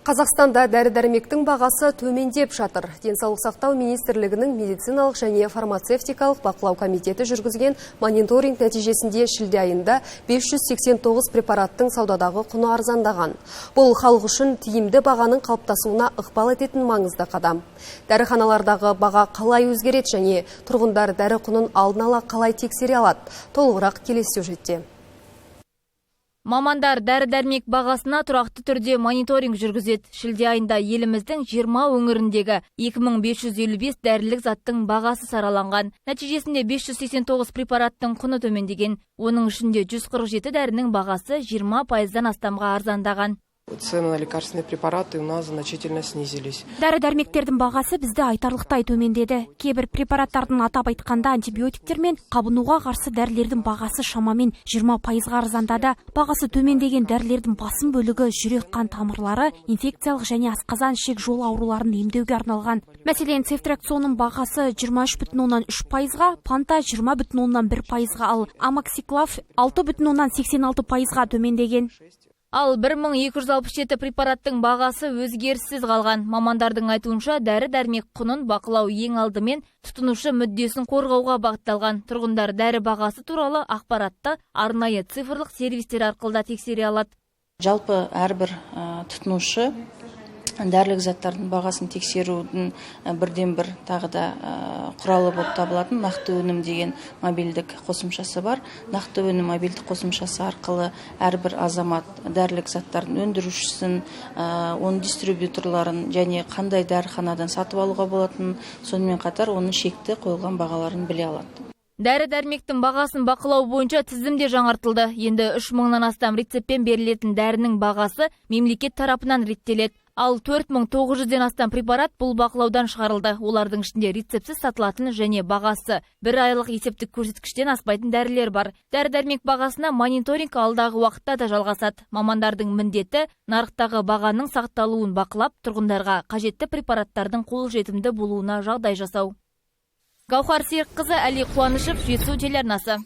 Қазақстанда дәрі-дәрмектің бағасы төмендеп жатыр. Денсаулық сақтау министрлігінің медициналық және фармацевтикалық бақылау комитеті жүргізген мониторинг нәтижесінде шілде айында 589 препараттың саудадағы құны арзандаған. Бұл халық үшін тиімді бағаның қалыптасуына ықпал ететін маңызды қадам. Дәріханалардағы баға қалай өзгереді және тұрғындар дәрі құнын алдын ала қалай тексере алады? Толығырақ келесі сюжетте. Мамандар дәрі-дәрмек бағасына тұрақты түрде мониторинг жүргізеді. Шілде айында еліміздің 20 өңіріндегі 2555 дәрілік заттың бағасы сараланған. Нәтижесінде 589 препараттың құны төмендеген. Оның ішінде 147 дәрінің бағасы 20%-дан астамға арзандаған. Цены на лекарственные препараты у нас значительно снизились. Дәрі-дәрмектердің бағасы бізді айтарлықтай төмендеді. Кейбір препараттардың атап айтқанда антибиотиктер мен қабынуға қарсы дәрілердің бағасы шамамен 20%-ға арзандады. Бағасы төмендеген дәрілердің басым бөлігі жүрек қан тамырлары, инфекциялық және асқазан ішек жол ауруларын емдеуге арналған. Мәселен, цефтраксонның бағасы 23,3%-ға, панта 20,1%-ға, ал амоксиклав 6,86%-ға төмендеген. Ал 1267 препараттың бағасы өзгеріссіз қалған. Мамандардың айтуынша дәрі-дәрмек құнын бақылау ең алдымен тұтынушы мүддесін қорғауға бағытталған. Тұрғындар дәрі бағасы туралы ақпаратты арнайы цифрлық сервистер арқылы тексере алады. Жалпы әрбір тұтынушы дәрілік заттардың бағасын тексерудің бірден-бір тағы да құралы болып табылатын нақты өнім деген мобильдік қосымшасы бар. Нақты өнім мобильдік қосымшасы арқылы әрбір азамат дәрілік заттардың өндірушісін, оның дистрибьюторларын және қандай дәріханадан сатып алуға болатынын, сонымен қатар оның шекті қойылған бағаларын біле алады. Дәрі-дәрмектің бағасын бақылау бойынша тізімде жаңартылды. Енді 3000-нан астам рецептпен берілетін дәрінің бағасы мемлекет тарапынан реттеледі. Ал 4900-ден астам препарат бұл бақылаудан шығарылды. Олардың ішінде рецептсіз сатылатын және бағасы 1 айлық есептік көрсеткіштен аспайтын дәрілер бар. Дәрі-дәрмек бағасына мониторинг алдағы уақытта да жалғасады. Мамандардың міндеті нарықтағы бағаның сақталуын бақылап, тұрғындарға қажетті препараттардың қолжетімді болуына жағдай жасау. Гаухар Серікқызы, Әли Қуанышев, Жетісу телеарнасы.